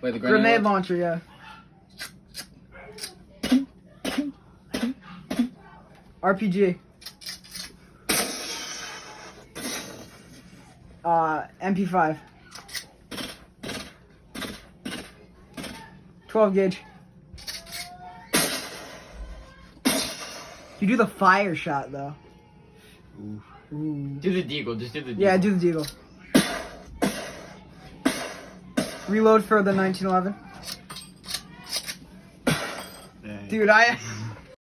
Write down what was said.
Wait, the Grenade launcher, yeah. RPG. MP5. 12 gauge. You do the fire shot though. Ooh. Ooh. Do the deagle. Just do the deagle. Yeah, do the deagle. Reload for the 1911. Dang. Dude,